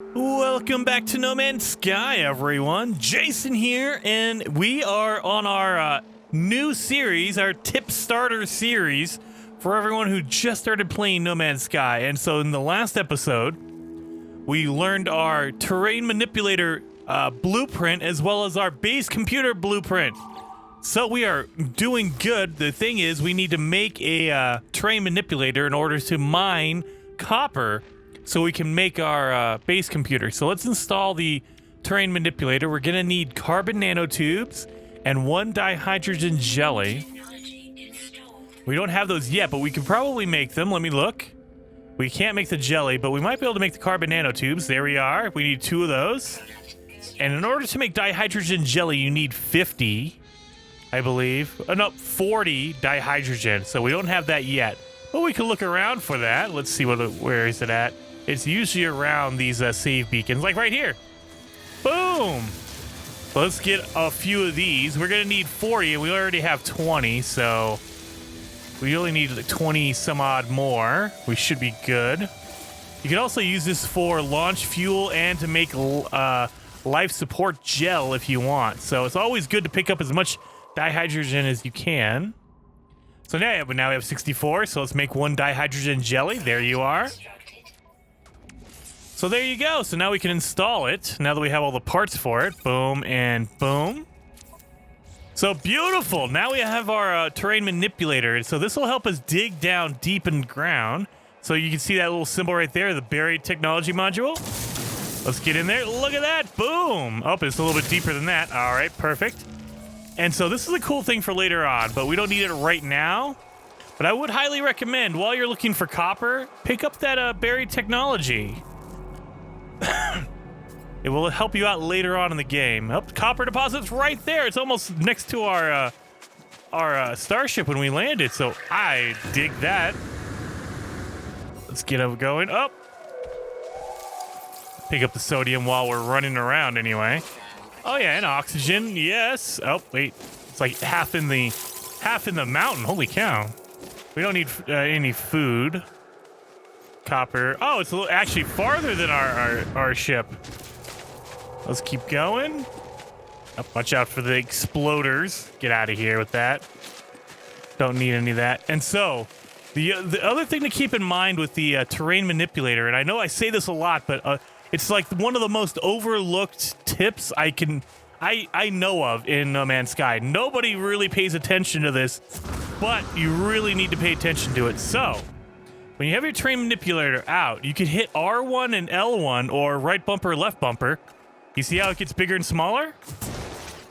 Welcome back to No Man's Sky, everyone. Jason here, and we are on our new series, our tip starter series for everyone who just started playing No Man's Sky. And so in the last episode, we learned our terrain manipulator blueprint as well as our base computer blueprint. So we are doing good. The thing is, we need to make a terrain manipulator in order to mine copper so we can make our base computer. So let's install the terrain manipulator. We're gonna need carbon nanotubes and 1 dihydrogen jelly. We don't have those yet, but we can probably make them. Let me look. We can't make the jelly, but we might be able to make the carbon nanotubes. There we are. We need 2 of those. And in order to make dihydrogen jelly, you need 50, I believe. No, 40 dihydrogen. So we don't have that yet. But we can look around for that. Let's see where is it at. It's usually around these save beacons, like right here. Boom! Let's get a few of these. We're gonna need 40, and we already have 20, so we only need like 20 some odd more. We should be good. You can also use this for launch fuel and to make life support gel if you want. So it's always good to pick up as much dihydrogen as you can. So now we have 64, so let's make 1 dihydrogen jelly. There you are. So there you go. So now we can install it, now that we have all the parts for it. Boom and boom. So beautiful. Now we have our terrain manipulator. And so this will help us dig down deep in the ground. So you can see that little symbol right there, the buried technology module. Let's get in there. Look at that. Boom. Oh, it's a little bit deeper than that. All right, perfect. And so this is a cool thing for later on, but we don't need it right now. But I would highly recommend, while you're looking for copper, pick up that buried technology. It will help you out later on in the game. Oh, copper deposit's right there. It's almost next to our starship when we landed, so I dig that. Let's get it going. Up. Pick up the sodium while we're running around anyway. Oh yeah, and oxygen, yes. Oh wait, it's like half in the mountain. Holy cow! We don't need any food. Copper. Oh, it's actually farther than our ship. Let's keep going. Oh, watch out for the exploders. Get out of here with that. Don't need any of that. And so, the other thing to keep in mind with the terrain manipulator, and I know I say this a lot, but it's like one of the most overlooked tips I know of in No Man's Sky. Nobody really pays attention to this, but you really need to pay attention to it. So, when you have your terrain manipulator out, you can hit R1 and L1 or right bumper, left bumper. You see how it gets bigger and smaller?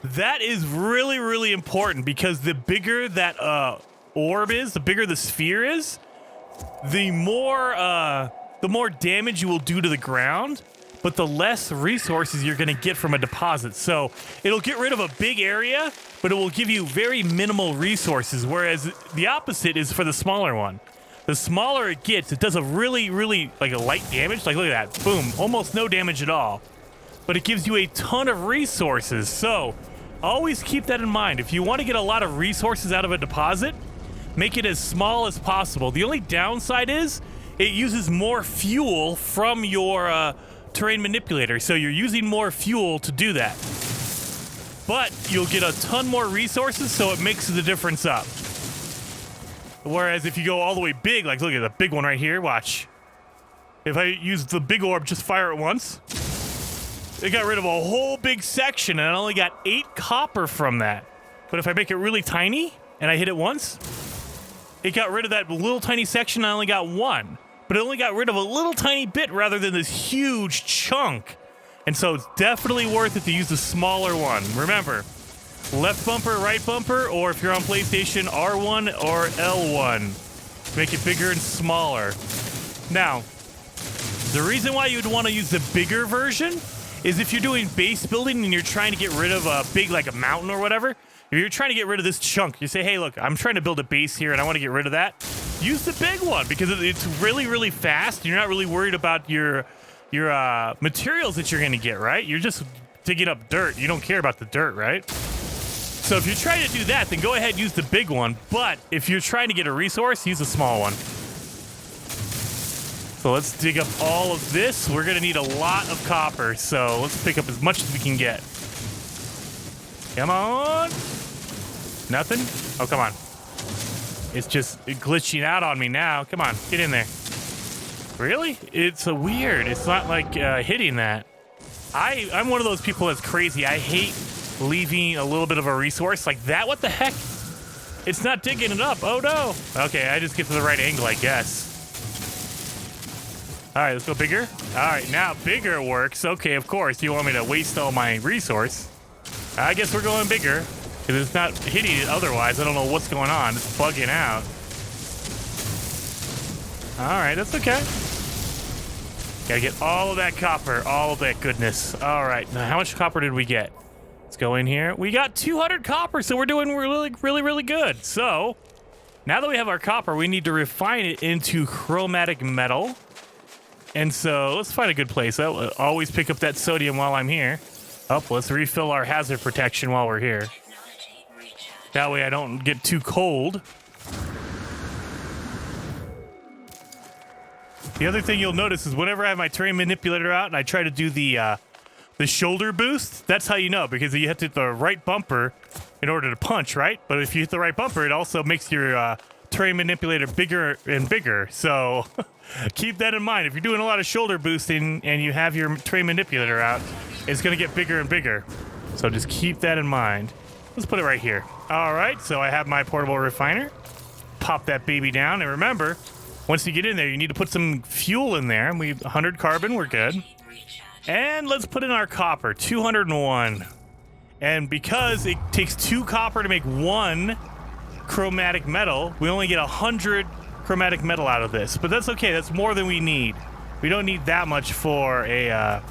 That is really, really important because the bigger that orb is, the bigger the sphere is, the more damage you will do to the ground, but the less resources you're going to get from a deposit. So it'll get rid of a big area, but it will give you very minimal resources, whereas the opposite is for the smaller one. The smaller it gets, it does a really, really, like a light damage. Like, look at that. Boom. Almost no damage at all. But it gives you a ton of resources. So always keep that in mind. If you want to get a lot of resources out of a deposit, make it as small as possible. The only downside is it uses more fuel from your terrain manipulator. So you're using more fuel to do that. But you'll get a ton more resources, so it makes the difference up. Whereas if you go all the way big, like look at the big one right here, watch. If I use the big orb, just fire it once, it got rid of a whole big section, and I only got 8 copper from that. But if I make it really tiny, and I hit it once, it got rid of that little tiny section, and I only got 1. But it only got rid of a little tiny bit rather than this huge chunk. And so it's definitely worth it to use the smaller one. Remember, left bumper, right bumper, or if you're on PlayStation, R1 or L1. Make it bigger and smaller. Now, the reason why you'd want to use the bigger version is if you're doing base building and you're trying to get rid of a big, like a mountain or whatever. If you're trying to get rid of this chunk, you say, hey, look, I'm trying to build a base here and I want to get rid of that. Use the big one because it's really, really fast. You're not really worried about your materials that you're going to get, right? You're just digging up dirt. You don't care about the dirt, right? So if you're trying to do that, then go ahead and use the big one. But if you're trying to get a resource, use the small one. So So let's dig up all of this. We're going to need a lot of copper, so let's pick up as much as we can get. Come on. Nothing? Oh, come on. It's just glitching out on me now. Come on, get in there. Really? It's weird. It's not like hitting that. I'm one of those people that's crazy. I hate leaving a little bit of a resource like that. What the heck? It's not digging it up. Oh, no. Okay, I just get to the right angle, I guess. All right, let's go bigger. All right, now bigger works. Okay, of course. You want me to waste all my resource? I guess we're going bigger because it's not hitting it otherwise. I don't know what's going on. It's bugging out. All right, that's okay. Gotta get all of that copper, all of that goodness. All right, now how much copper did we get? Let's go in here. We got 200 copper, so we're doing really good. So now that we have our copper, we need to refine it into chromatic metal. And so let's find a good place. I'll always pick up that sodium while I'm here. Oh, let's refill our hazard protection while we're here. That way I don't get too cold. The other thing you'll notice is whenever I have my terrain manipulator out and I try to do the shoulder boost, that's how you know, because you have to hit the right bumper in order to punch, right? But if you hit the right bumper, it also makes your terrain manipulator bigger and bigger. So keep that in mind. If you're doing a lot of shoulder boosting and you have your terrain manipulator out, it's going to get bigger and bigger. So just keep that in mind. Let's put it right here. All right, so I have my portable refiner. Pop that baby down. And remember, once you get in there, you need to put some fuel in there. We have 100 carbon. We're good. And let's put in our copper, 201. And because it takes 2 copper to make 1 chromatic metal, we only get 100 chromatic metal out of this. But that's okay. That's more than we need. We don't need that much for a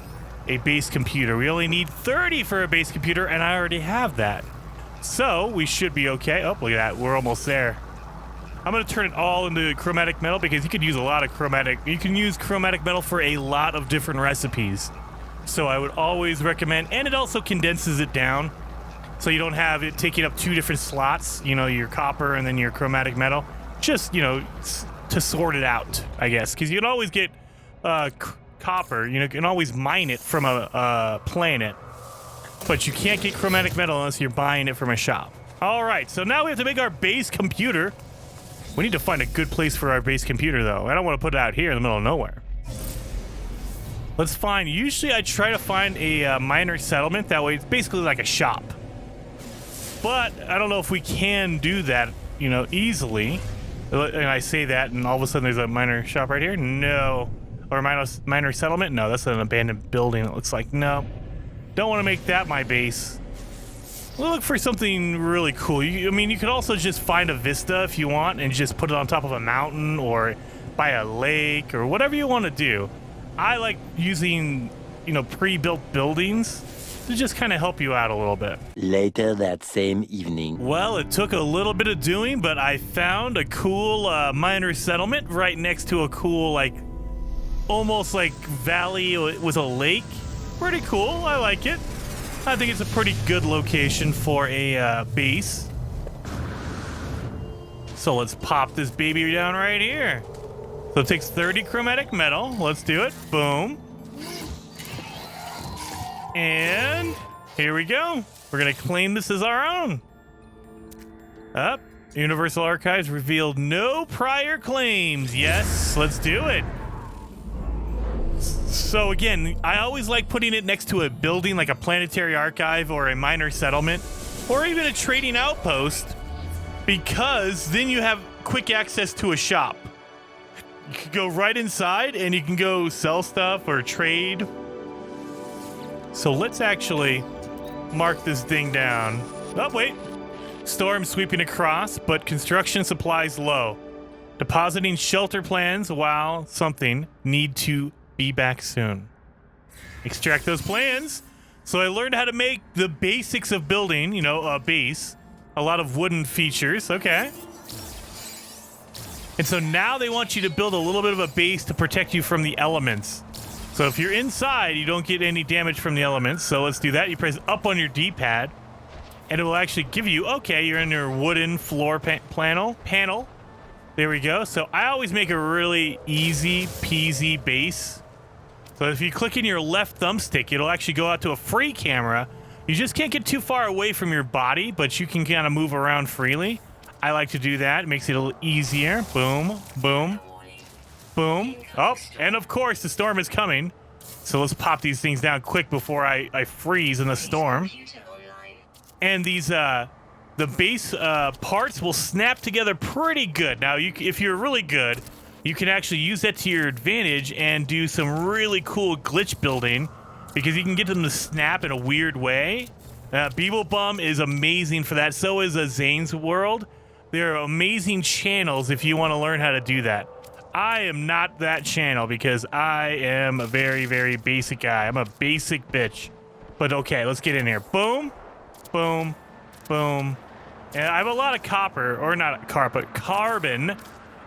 base computer. We only need 30 for a base computer, and I already have that. So we should be okay. Oh, look at that. We're almost there. I'm going to turn it all into chromatic metal because you could use a lot of chromatic. You can use chromatic metal for a lot of different recipes. So I would always recommend, and it also condenses it down so you don't have it taking up 2 different slots, you know, your copper and then your chromatic metal. Just, you know, to sort it out, I guess, because you can always get copper. You know, you can always mine it from a planet, but you can't get chromatic metal unless you're buying it from a shop. All right, so now we have to make our base computer. We need to find a good place for our base computer, though. I don't want to put it out here in the middle of nowhere. Let's find... Usually I try to find a minor settlement. That way it's basically like a shop. But I don't know if we can do that, you know, easily. And I say that, and all of a sudden there's a minor shop right here? No. Or minor settlement? No, that's an abandoned building. It looks like, no. Don't want to make that my base. We'll look for something really cool. I mean, you could also just find a vista if you want and just put it on top of a mountain or by a lake or whatever you want to do. I like using, you know, pre-built buildings to just kind of help you out a little bit. Later that same evening. Well, it took a little bit of doing, but I found a cool minor settlement right next to a cool, like, almost like valley with a lake. Pretty cool. I like it. I think it's a pretty good location for a base. So let's pop this baby down right here. So it takes 30 chromatic metal. Let's do it. Boom. And here we go. We're going to claim this as our own. Up. Universal Archives revealed no prior claims. Yes, let's do it. So again, I always like putting it next to a building like a planetary archive or a minor settlement or even a trading outpost, because then you have quick access to a shop. You can go right inside and you can go sell stuff or trade. So let's actually mark this thing down. Oh, wait. Storm sweeping across, but construction supplies low. Depositing shelter plans while something need to be back soon. Extract those plans. So I learned how to make the basics of building, you know, a base. A lot of wooden features. Okay. And so now they want you to build a little bit of a base to protect you from the elements. So if you're inside, you don't get any damage from the elements. So let's do that. You press up on your D-pad, and it will actually give you, okay, you're in your wooden floor panel. There we go. So I always make a really easy peasy base. So if you click in your left thumbstick, it'll actually go out to a free camera. You just can't get too far away from your body, but you can kind of move around freely. I like to do that. It makes it a little easier. Boom, boom, boom. Oh, and of course the storm is coming. So let's pop these things down quick before I freeze in the storm. And these the base parts will snap together pretty good. Now, if you're really good, you can actually use that to your advantage and do some really cool glitch building because you can get them to snap in a weird way. Beeblebum is amazing for that. So is Zane's World. They're amazing channels if you want to learn how to do that. I am not that channel because I am a very, very basic guy. I'm a basic bitch. But okay, let's get in here. Boom, boom, boom. And I have a lot of copper, or not copper, but carbon.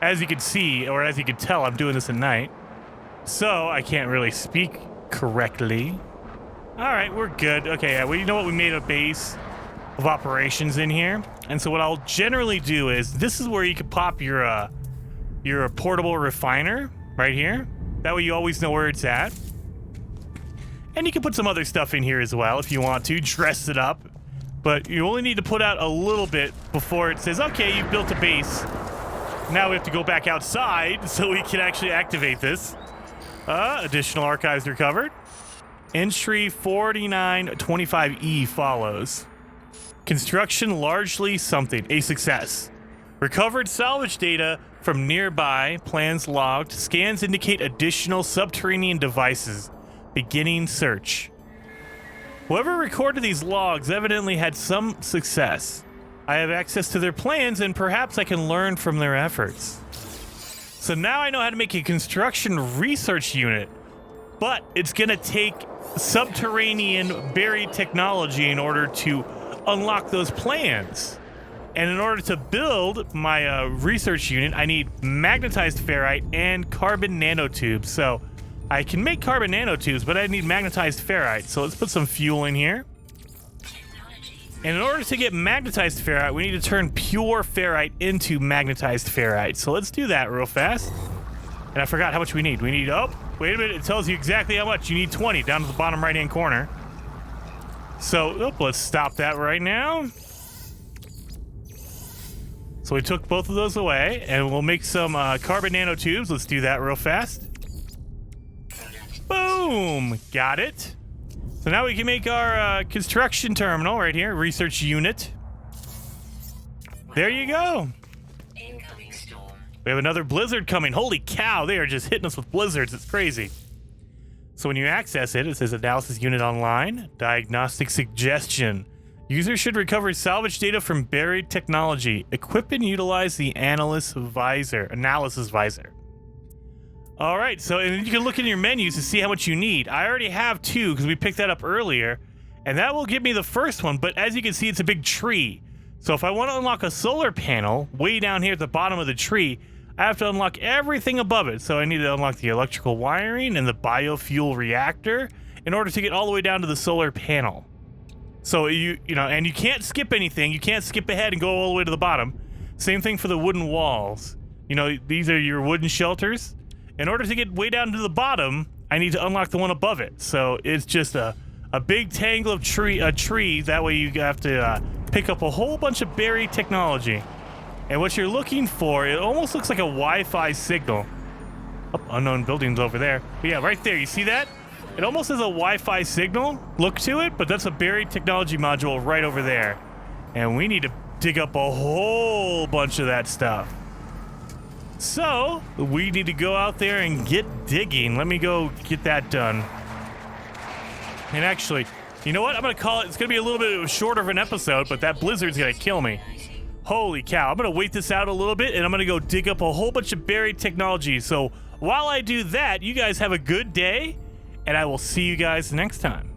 As you can see, or as you can tell, I'm doing this at night. So I can't really speak correctly. All right, we're good. Okay, yeah, well, you know what? We made a base of operations in here. And so what I'll generally do is, this is where you can pop your portable refiner right here. That way you always know where it's at. And you can put some other stuff in here as well if you want to, dress it up. But you only need to put out a little bit before it says, okay, you've built a base. Now we have to go back outside so we can actually activate this. Additional archives recovered. Entry 4925E follows. Construction largely something. A success. Recovered salvage data from nearby. Plans logged. Scans indicate additional subterranean devices. Beginning search. Whoever recorded these logs evidently had some success. I have access to their plans and perhaps I can learn from their efforts. So now I know how to make a construction research unit, but it's gonna take subterranean buried technology in order to unlock those plans. And in order to build my research unit, I need magnetized ferrite and carbon nanotubes. So I can make carbon nanotubes, but I need magnetized ferrite. So let's put some fuel in here. And in order to get magnetized ferrite, we need to turn pure ferrite into magnetized ferrite. So let's do that real fast. And I forgot how much we need. We need, oh, wait a minute. It tells you exactly how much. You need 20 down to the bottom right-hand corner. So let's stop that right now. So we took both of those away, and we'll make some carbon nanotubes. Let's do that real fast. Boom! Got it. So now we can make our construction terminal right here, research unit. There you go. Incoming storm. We have another blizzard coming. Holy cow, they are just hitting us with blizzards. It's crazy. So when you access it, it says analysis unit online, diagnostic suggestion. User should recover salvage data from buried technology. Equip and utilize the analysis visor. All right, so and you can look in your menus to see how much you need. I already have 2 because we picked that up earlier, and that will give me the first one, but as you can see, it's a big tree. So if I want to unlock a solar panel way down here at the bottom of the tree, I have to unlock everything above it. So I need to unlock the electrical wiring and the biofuel reactor in order to get all the way down to the solar panel. So you know, and you can't skip anything. You can't skip ahead and go all the way to the bottom. Same thing for the wooden walls. You know, these are your wooden shelters. In order to get way down to the bottom, I need to unlock the one above it. So it's just a big tangle of trees. That way you have to pick up a whole bunch of buried technology. And what you're looking for, it almost looks like a Wi-Fi signal. Oh, unknown buildings over there. But yeah, right there. You see that? It almost has a Wi-Fi signal look to it, but that's a buried technology module right over there. And we need to dig up a whole bunch of that stuff. So, we need to go out there and get digging. Let me go get that done. And actually, you know what? I'm going to call it, it's going to be a little bit shorter of an episode, but that blizzard's going to kill me. Holy cow. I'm going to wait this out a little bit, and I'm going to go dig up a whole bunch of buried technology. So, while I do that, you guys have a good day, and I will see you guys next time.